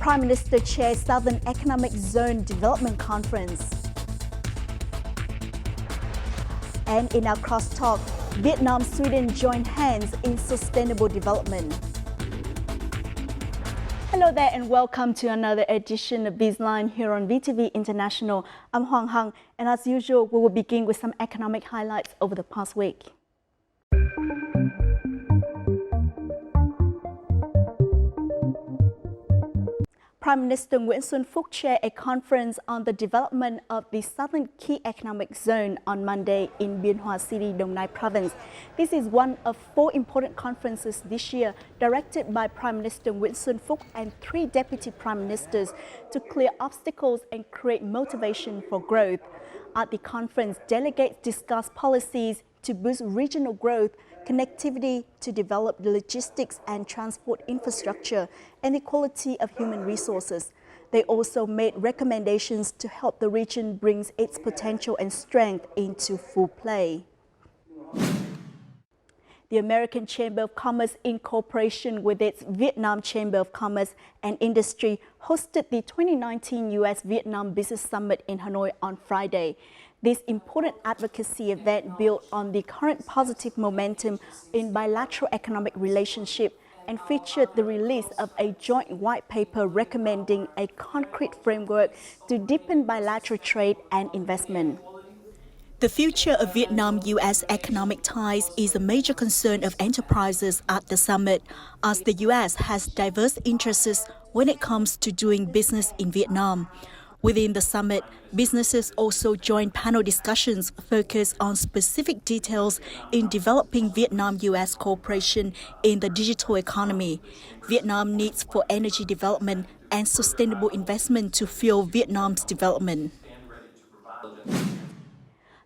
Prime Minister chairs Southern Economic Zone Development Conference. And in our crosstalk, Vietnam, Sweden join hands in sustainable development. Hello there and welcome to another edition of BizLine here on VTV International. I'm Hoàng Hằng, and as usual, we will begin with some economic highlights over the past week. Prime Minister Nguyễn Xuân Phúc chaired a conference on the development of the Southern Key Economic Zone on Monday in Biên Hòa City, Đồng Nai Province. This is one of 4 important conferences this year directed by Prime Minister Nguyễn Xuân Phúc and 3 Deputy Prime Ministers to clear obstacles and create motivation for growth. At the conference, delegates discussed policies to boost regional growth, connectivity to develop logistics and transport infrastructure, and the quality of human resources. They also made recommendations to help the region bring its potential and strength into full play. The American Chamber of Commerce, in cooperation with its Vietnam Chamber of Commerce and Industry, hosted the 2019 U.S.-Vietnam Business Summit in Hanoi on Friday. This important advocacy event built on the current positive momentum in bilateral economic relationship and featured the release of a joint white paper recommending a concrete framework to deepen bilateral trade and investment. The future of Vietnam-U.S. economic ties is a major concern of enterprises at the summit, as the U.S. has diverse interests when it comes to doing business in Vietnam. Within the summit, businesses also joined panel discussions focused on specific details in developing Vietnam-U.S. cooperation in the digital economy, Vietnam needs for energy development, and sustainable investment to fuel Vietnam's development.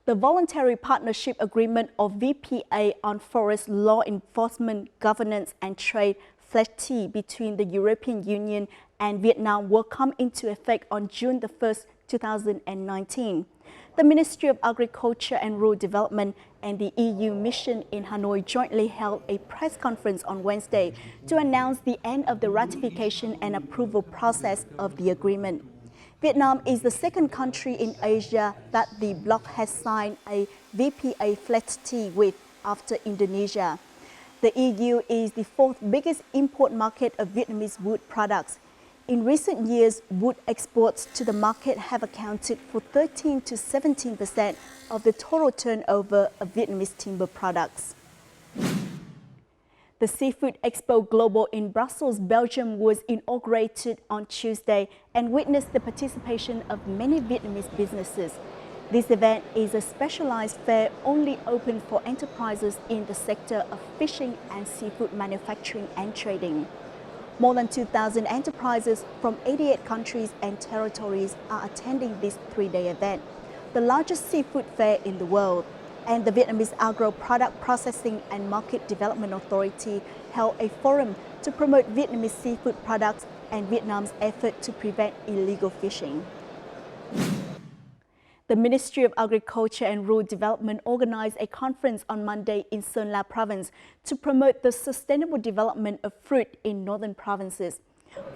The Voluntary Partnership Agreement, or VPA, on forest law enforcement, governance and trade, FLEGT, between the European Union and Vietnam will come into effect on June 1, 2019. The Ministry of Agriculture and Rural Development and the EU mission in Hanoi jointly held a press conference on Wednesday to announce the end of the ratification and approval process of the agreement. Vietnam is the second country in Asia that the bloc has signed a VPA FLEGT with after Indonesia. The EU is the 4th biggest import market of Vietnamese wood products. In recent years, wood exports to the market have accounted for 13 to 17% of the total turnover of Vietnamese timber products. The Seafood Expo Global in Brussels, Belgium was inaugurated on Tuesday and witnessed the participation of many Vietnamese businesses. This event is a specialized fair only open for enterprises in the sector of fishing and seafood manufacturing and trading. More than 2,000 enterprises from 88 countries and territories are attending this 3-day event, the largest seafood fair in the world. And the Vietnamese Agro Product Processing and Market Development Authority held a forum to promote Vietnamese seafood products and Vietnam's effort to prevent illegal fishing. The Ministry of Agriculture and Rural Development organized a conference on Monday in Sơn La Province to promote the sustainable development of fruit in northern provinces.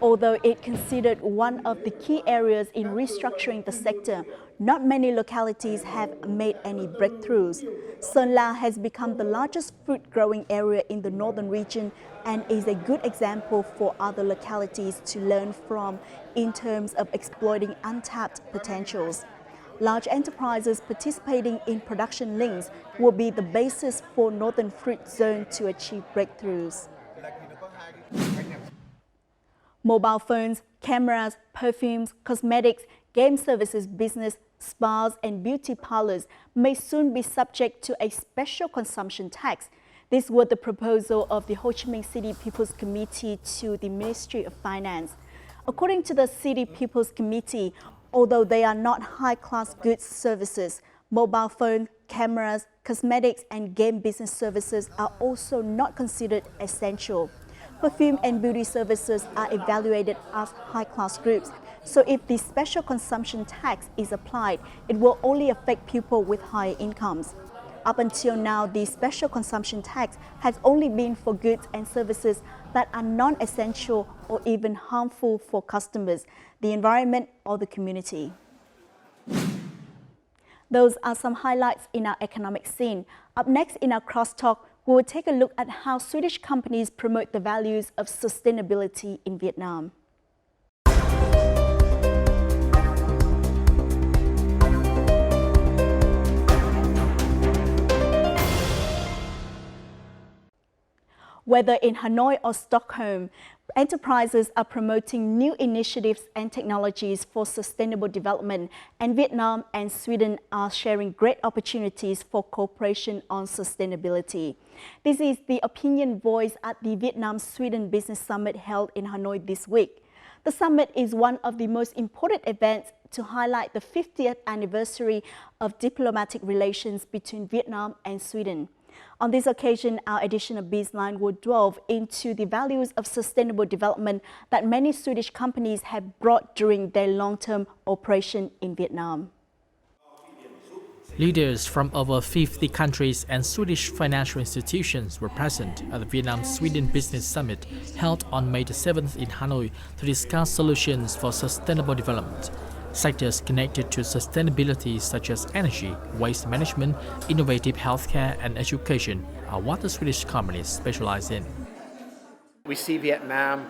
Although it considered one of the key areas in restructuring the sector, not many localities have made any breakthroughs. Sơn La has become the largest fruit growing area in the northern region and is a good example for other localities to learn from in terms of exploiting untapped potentials. Large enterprises participating in production links will be the basis for Northern Fruit Zone to achieve breakthroughs. Mobile phones, cameras, perfumes, cosmetics, game services business, spas and beauty parlors may soon be subject to a special consumption tax. This was the proposal of the Ho Chi Minh City People's Committee to the Ministry of Finance. According to the City People's Committee, although they are not high-class goods services, mobile phone, cameras, cosmetics and game business services are also not considered essential. Perfume and beauty services are evaluated as high-class groups, so if the special consumption tax is applied, it will only affect people with higher incomes. Up until now, the special consumption tax has only been for goods and services that are non-essential or even harmful for customers, the environment, or the community. Those are some highlights in our economic scene. Up next in our crosstalk, we will take a look at how Swedish companies promote the values of sustainability in Vietnam. Whether in Hanoi or Stockholm, enterprises are promoting new initiatives and technologies for sustainable development, and Vietnam and Sweden are sharing great opportunities for cooperation on sustainability. This is the opinion voiced at the Vietnam-Sweden Business Summit held in Hanoi this week. The summit is one of the most important events to highlight the 50th anniversary of diplomatic relations between Vietnam and Sweden. On this occasion, our edition of BizLine will delve into the values of sustainable development that many Swedish companies have brought during their long-term operation in Vietnam. Leaders from over 50 countries and Swedish financial institutions were present at the Vietnam-Sweden Business Summit held on May 7th in Hanoi to discuss solutions for sustainable development. Sectors connected to sustainability such as energy, waste management, innovative healthcare and education are what the Swedish companies specialize in. We see Vietnam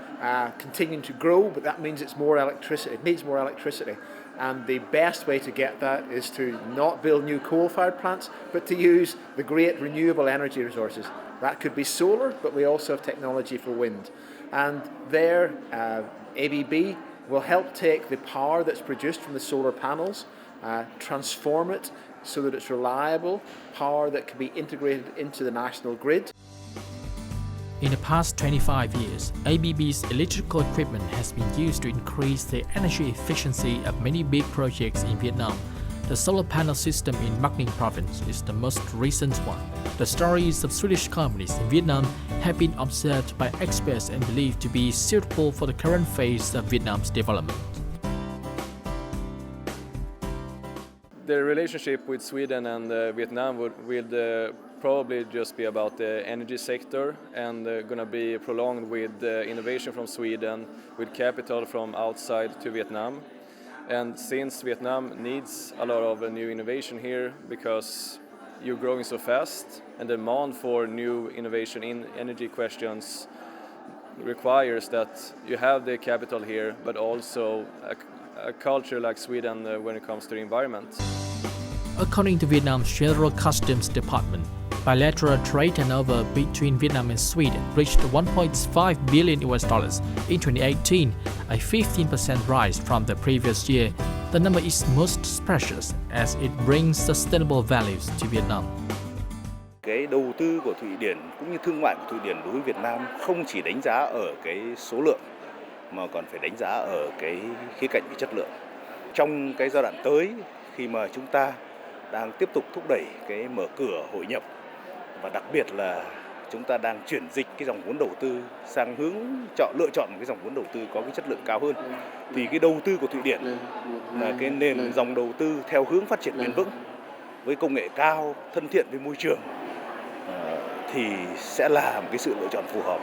continuing to grow, but that means it's more electricity. It needs more electricity. And the best way to get that is to not build new coal-fired plants, but to use the great renewable energy resources. That could be solar, but we also have technology for wind. And there, ABB will help take the power that's produced from the solar panels, transform it so that it's reliable, power that can be integrated into the national grid. In the past 25 years, ABB's electrical equipment has been used to increase the energy efficiency of many big projects in Vietnam. The solar panel system in Bắc Ninh province is the most recent one. The stories of Swedish companies in Vietnam have been observed by experts and believed to be suitable for the current phase of Vietnam's development. The relationship with Sweden and Vietnam will probably just be about the energy sector and going to be prolonged with innovation from Sweden, with capital from outside to Vietnam. And since Vietnam needs a lot of new innovation here because you're growing so fast and demand for new innovation in energy questions requires that you have the capital here, but also a culture like Sweden when it comes to the environment. According to Vietnam's General Customs Department, bilateral trade turnover between Vietnam and Sweden reached $1.5 billion in 2018, a 15% rise from the previous year. The number is most precious as it brings sustainable values to Vietnam. Cái đầu tư của Thụy Điển cũng như thương mại của Thụy Điển đối với Việt Nam không chỉ đánh giá ở cái số lượng mà còn phải đánh giá ở cái khía cạnh về chất lượng. Trong cái giai đoạn tới khi mà chúng ta đang tiếp tục thúc đẩy cái mở cửa hội nhập và đặc biệt là chúng ta đang chuyển dịch cái dòng vốn đầu tư sang lựa chọn một cái dòng vốn đầu tư có cái chất lượng cao hơn, thì cái đầu tư của Thụy Điển là cái nền dòng đầu tư theo hướng phát triển bền vững với công nghệ cao, thân thiện với môi trường thì sẽ là một cái sự lựa chọn phù hợp.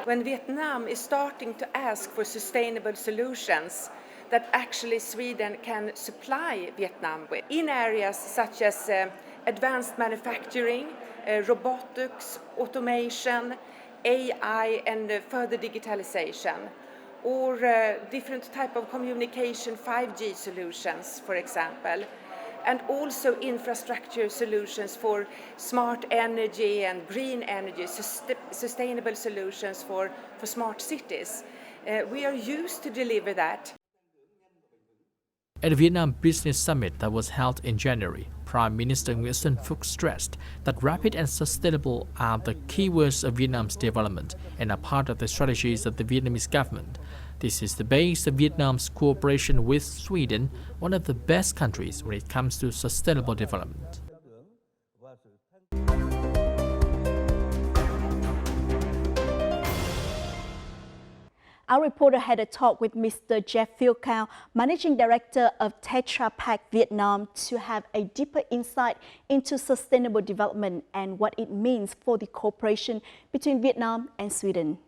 When Vietnam is starting to ask for sustainable solutions that actually Sweden can supply Vietnam with in areas such as advanced manufacturing, robotics, automation, AI and further digitalization, or different type of communication, 5G solutions, for example, and also infrastructure solutions for smart energy and green energy, sustainable solutions for smart cities. We are used to deliver that. At the Vietnam Business Summit that was held in January, Prime Minister Nguyễn Xuân Phúc stressed that rapid and sustainable are the keywords of Vietnam's development and are part of the strategies of the Vietnamese government. This is the base of Vietnam's cooperation with Sweden, one of the best countries when it comes to sustainable development. Our reporter had a talk with Mr. Jeff Philcow, Managing Director of Tetra Pak Vietnam, to have a deeper insight into sustainable development and what it means for the cooperation between Vietnam and Sweden.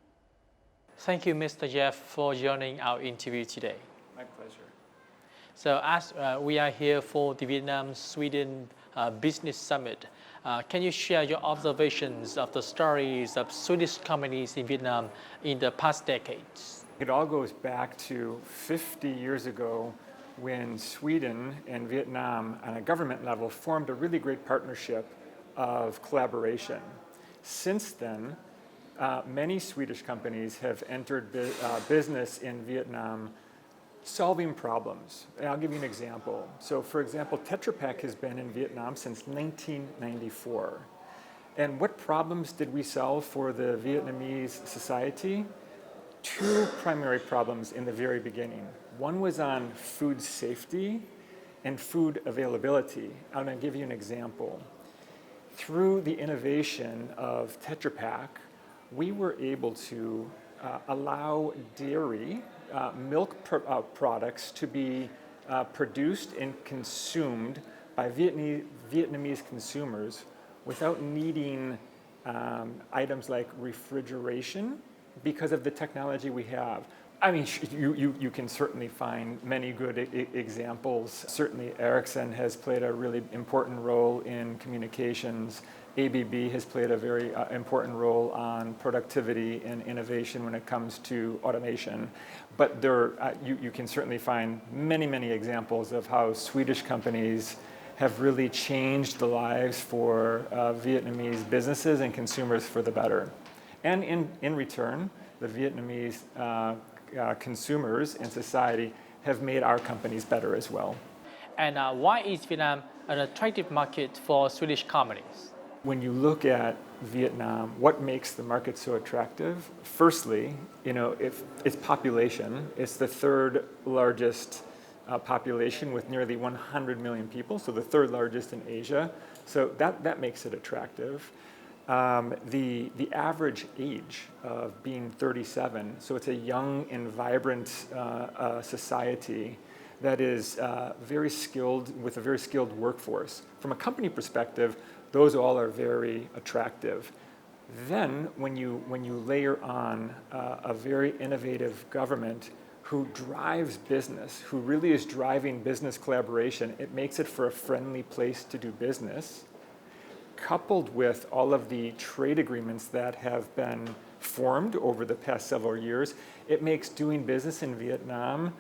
Thank you, Mr. Jeff, for joining our interview today. My pleasure. So as we are here for the Vietnam-Sweden Business Summit, can you share your observations of the stories of Swedish companies in Vietnam in the past decades? It all goes back to 50 years ago when Sweden and Vietnam on a government level formed a really great partnership of collaboration. Since then, many Swedish companies have entered business in Vietnam solving problems. And I'll give you an example. So for example, Tetra Pak has been in Vietnam since 1994. And what problems did we solve for the Vietnamese society? Two primary problems in the very beginning. One was on food safety and food availability. I'm going to give you an example. Through the innovation of Tetra Pak, we were able to allow dairy, milk products to be produced and consumed by Vietnamese consumers without needing items like refrigeration because of the technology we have. I mean, you can certainly find many good examples. Certainly Ericsson has played a really important role in communications. ABB has played a very important role on productivity and innovation when it comes to automation. But you can certainly find many examples of how Swedish companies have really changed the lives for Vietnamese businesses and consumers for the better. And in return, the Vietnamese consumers and society have made our companies better as well. And why is Vietnam an attractive market for Swedish companies? When you look at Vietnam, what makes the market so attractive? Firstly, it's population. It's the third largest population with nearly 100 million people, so the third largest in Asia. So that makes it attractive. The average age of being 37, so it's a young and vibrant society that is very skilled, with a very skilled workforce. From a company perspective, those all are very attractive. Then when you layer on a very innovative government who drives business, who really is driving business collaboration, it makes it for a friendly place to do business. Coupled with all of the trade agreements that have been formed over the past several years, it makes doing business in Vietnam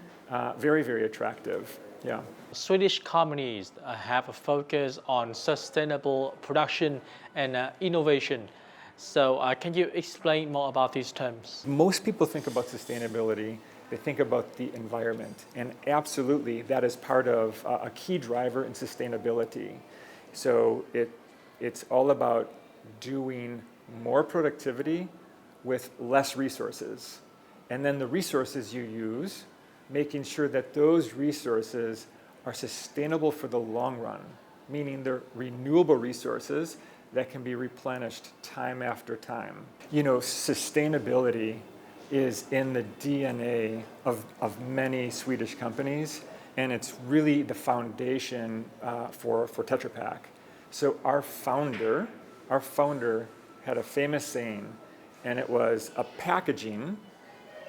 very attractive. Yeah. Swedish companies have a focus on sustainable production and innovation. So can you explain more about these terms? Most people think about sustainability, they think about the environment, and absolutely that is part of a key driver in sustainability. So it's all about doing more productivity with less resources. And then the resources you use, making sure that those resources are sustainable for the long run, meaning they're renewable resources that can be replenished time after time. Sustainability is in the DNA of many Swedish companies, and it's really the foundation for Tetra Pak. So our founder had a famous saying, and it was, "A packaging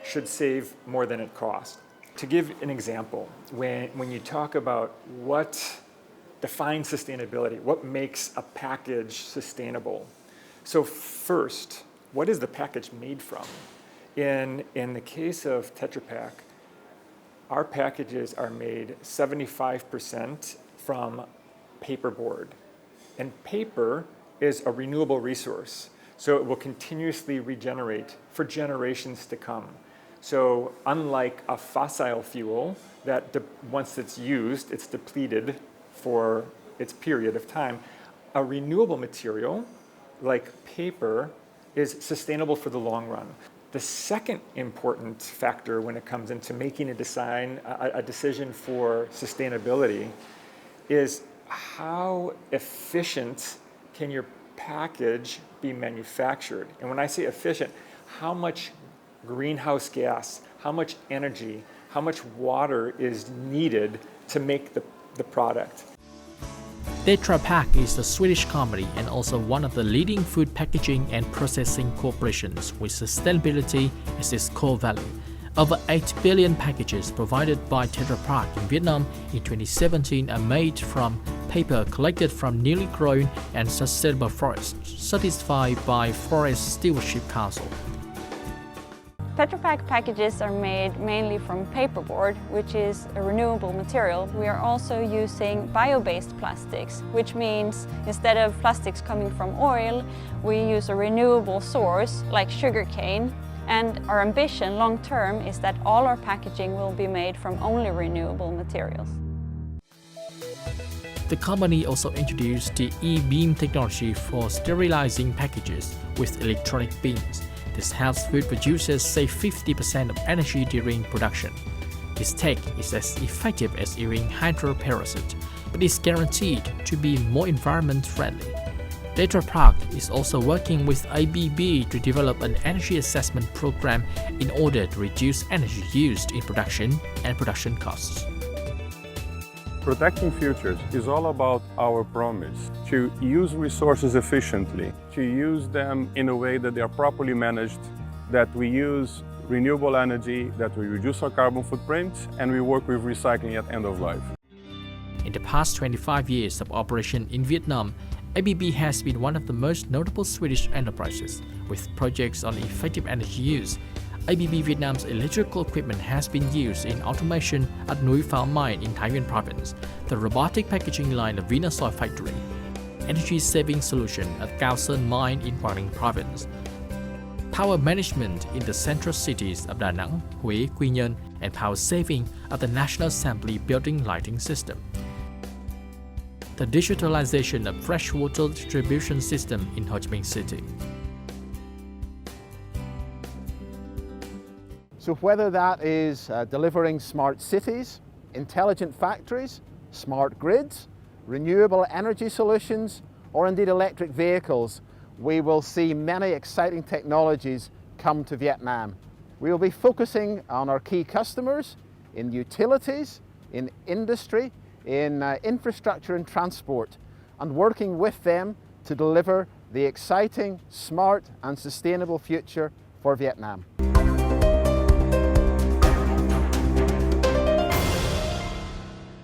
should save more than it costs." To give an example, when you talk about what defines sustainability, what makes a package sustainable? So first, what is the package made from? In the case of Tetra Pak, our packages are made 75% from paperboard. And paper is a renewable resource, so it will continuously regenerate for generations to come. So unlike a fossil fuel that once it's used, it's depleted for its period of time, a renewable material like paper is sustainable for the long run. The second important factor when it comes into making a decision for sustainability is how efficient can your package be manufactured? And when I say efficient, how much greenhouse gas, how much energy, how much water is needed to make the product. Tetra Pak is a Swedish company and also one of the leading food packaging and processing corporations with sustainability as its core value. Over 8 billion packages provided by Tetra Pak in Vietnam in 2017 are made from paper collected from newly grown and sustainable forests, certified by Forest Stewardship Council. Tetra Pak packages are made mainly from paperboard, which is a renewable material. We are also using bio-based plastics, which means instead of plastics coming from oil, we use a renewable source like sugarcane. And our ambition long term is that all our packaging will be made from only renewable materials. The company also introduced the e-beam technology for sterilizing packages with electronic beams. This helps food producers save 50% of energy during production. This tech is as effective as urine hydroperoxide, but is guaranteed to be more environment friendly. Tetra Pak is also working with ABB to develop an energy assessment program in order to reduce energy used in production and production costs. Protecting futures is all about our promise to use resources efficiently, to use them in a way that they are properly managed, that we use renewable energy, that we reduce our carbon footprint, and we work with recycling at end of life. In the past 25 years of operation in Vietnam, ABB has been one of the most notable Swedish enterprises. With projects on effective energy use, ABB Vietnam's electrical equipment has been used in automation at Núi Pháo Mine in Thái Nguyên Province, the robotic packaging line of Vinasoy Factory, energy-saving solution at Cao Sơn Mine in Quảng Ninh Province, power management in the central cities of Da Nang, Huế, Quy Nhơn, and power saving at the National Assembly building lighting system. The digitalization of freshwater distribution system in Ho Chi Minh City. So whether that is delivering smart cities, intelligent factories, smart grids, renewable energy solutions, or indeed electric vehicles, we will see many exciting technologies come to Vietnam. We will be focusing on our key customers in utilities, in industry, in infrastructure and transport, and working with them to deliver the exciting, smart and sustainable future for Vietnam.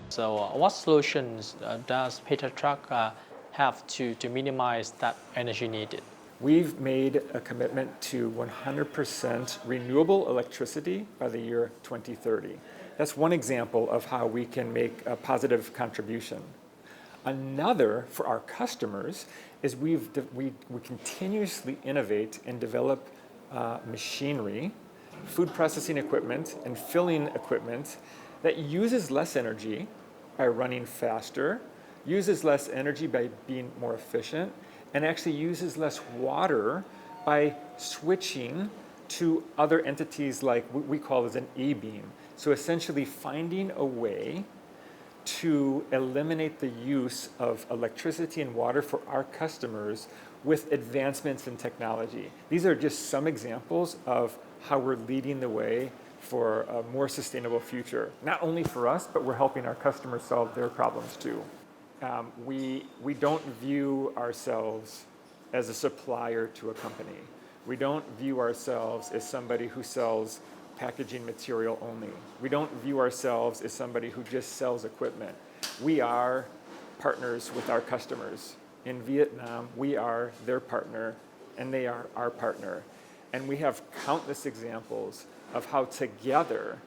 So what solutions does Tetra Pak have to minimize that energy needed? We've made a commitment to 100% renewable electricity by the year 2030. That's one example of how we can make a positive contribution. Another for our customers is we continuously innovate and develop machinery, food processing equipment, and filling equipment that uses less energy by running faster, uses less energy by being more efficient, and actually uses less water by switching to other entities like what we call as an e-beam. So essentially finding a way to eliminate the use of electricity and water for our customers with advancements in technology. These are just some examples of how we're leading the way for a more sustainable future. Not only for us, but we're helping our customers solve their problems too. We don't view ourselves as a supplier to a company. We don't view ourselves as somebody who sells packaging material only. We don't view ourselves as somebody who just sells equipment. We are partners with our customers. In Vietnam, we are their partner and they are our partner. And we have countless examples of how together,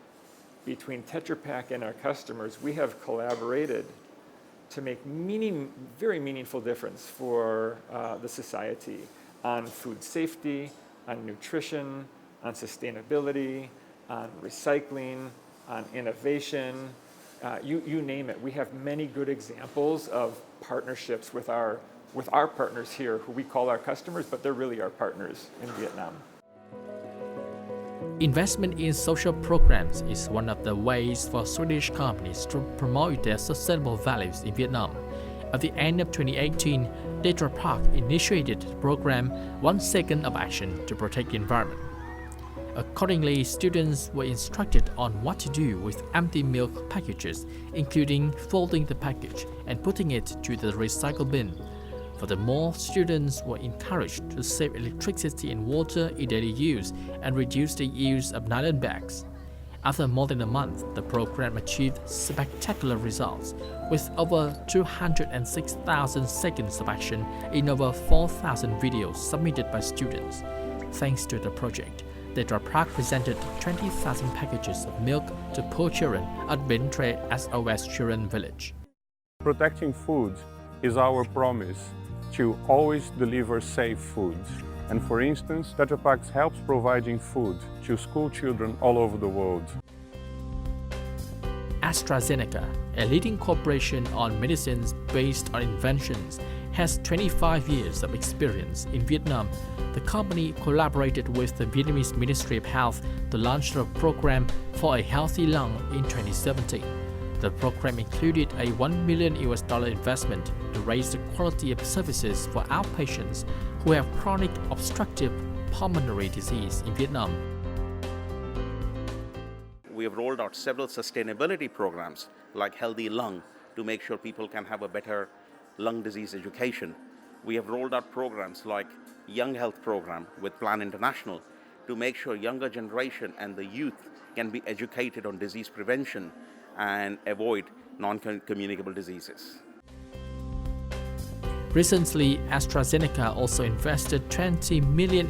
between Tetra Pak and our customers, we have collaborated to make very meaningful difference for the society on food safety, on nutrition, on sustainability, on recycling, on innovation, you name it. We have many good examples of partnerships with our partners here, who we call our customers, but they're really our partners in Vietnam. Investment in social programs is one of the ways for Swedish companies to promote their sustainable values in Vietnam. At the end of 2018, Tetra Pak initiated the program 1 Second of Action to Protect the Environment. Accordingly, students were instructed on what to do with empty milk packages, including folding the package and putting it to the recycle bin. Furthermore, students were encouraged to save electricity and water in daily use and reduce the use of nylon bags. After more than a month, the program achieved spectacular results, with over 206,000 seconds of action in over 4,000 videos submitted by students. Thanks to the project, Tetra Pak presented 20,000 packages of milk to poor children at Bintre SOS Children Village. Protecting food is our promise to always deliver safe food. And for instance, Tetra Pak helps providing food to school children all over the world. AstraZeneca, a leading corporation on medicines based on inventions, has 25 years of experience in Vietnam. The company collaborated with the Vietnamese Ministry of Health to launch a program for a healthy lung in 2017. The program included a $1 million investment to raise the quality of services for outpatients who have chronic obstructive pulmonary disease in Vietnam. We have rolled out several sustainability programs like Healthy Lung to make sure people can have a better lung disease education. We have rolled out programs like Young Health Program with Plan International to make sure younger generation and the youth can be educated on disease prevention and avoid non-communicable diseases. Recently, AstraZeneca also invested $20 million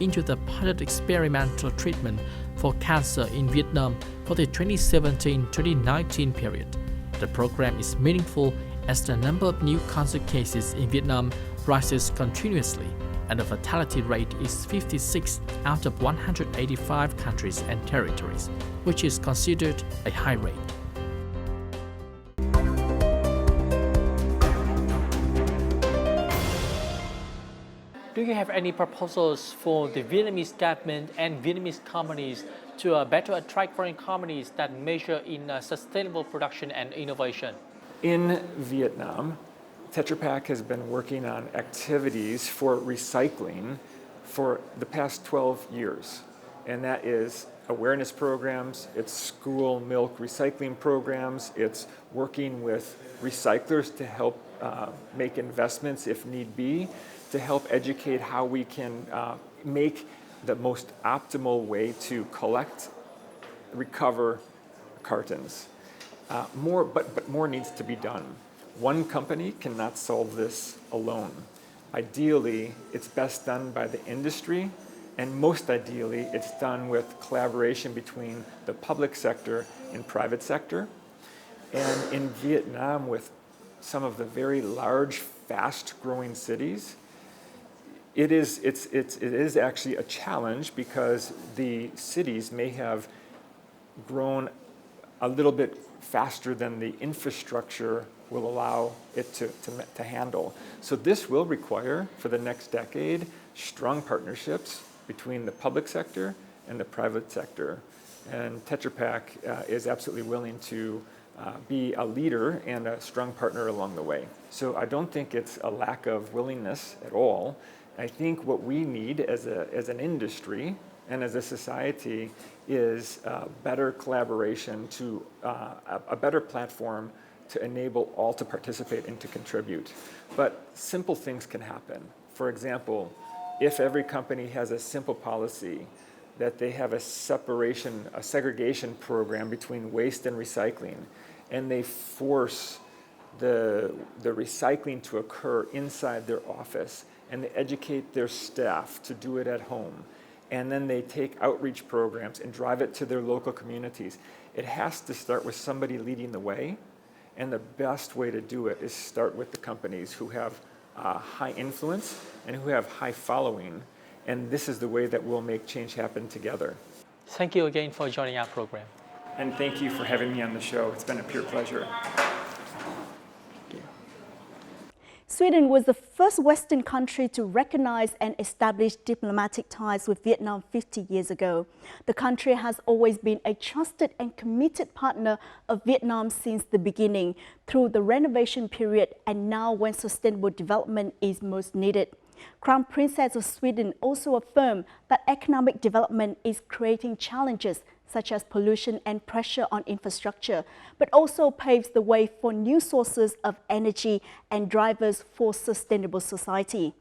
into the pilot experimental treatment for cancer in Vietnam for the 2017-2019 period. The program is meaningful as the number of new cancer cases in Vietnam rises continuously, and the fatality rate is 56 out of 185 countries and territories, which is considered a high rate. Do you have any proposals for the Vietnamese government and Vietnamese companies to better attract foreign companies that measure in sustainable production and innovation? In Vietnam, Tetra Pak has been working on activities for recycling for the past 12 years. And that is awareness programs, it's school milk recycling programs, it's working with recyclers to help make investments if need be, to help educate how we can make the most optimal way to collect, recover cartons. But more needs to be done. One company cannot solve this alone. Ideally, it's best done by the industry, and most ideally, it's done with collaboration between the public sector and private sector. And in Vietnam, with some of the very large, fast-growing cities, it is actually a challenge because the cities may have grown a little bit faster than the infrastructure will allow it to handle. So this will require, for the next decade, strong partnerships between the public sector and the private sector. And Tetra Pak is absolutely willing to be a leader and a strong partner along the way. So I don't think it's a lack of willingness at all. I think what we need as an industry and as a society is better collaboration, to a better platform to enable all to participate and to contribute. But simple things can happen. For example, if every company has a simple policy that they have a segregation program between waste and recycling, and they force the recycling to occur inside their office, and they educate their staff to do it at home, and then they take outreach programs and drive it to their local communities. It has to start with somebody leading the way, and the best way to do it is start with the companies who have high influence and who have high following, and this is the way that we'll make change happen together. Thank you again for joining our program. And thank you for having me on the show. It's been a pure pleasure. Sweden was the first Western country to recognize and establish diplomatic ties with Vietnam 50 years ago. The country has always been a trusted and committed partner of Vietnam since the beginning, through the renovation period and now when sustainable development is most needed. Crown Princess of Sweden also affirmed that economic development is creating challenges such as pollution and pressure on infrastructure, but also paves the way for new sources of energy and drivers for sustainable society.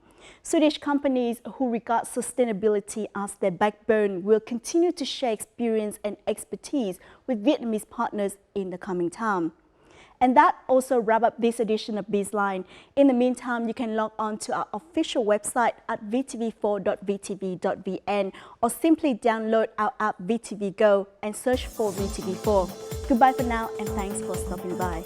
Swedish companies who regard sustainability as their backbone will continue to share experience and expertise with Vietnamese partners in the coming time. And that also wraps up this edition of BizLine. In the meantime, you can log on to our official website at vtv4.vtv.vn or simply download our app VTV Go and search for VTV4. Goodbye for now and thanks for stopping by.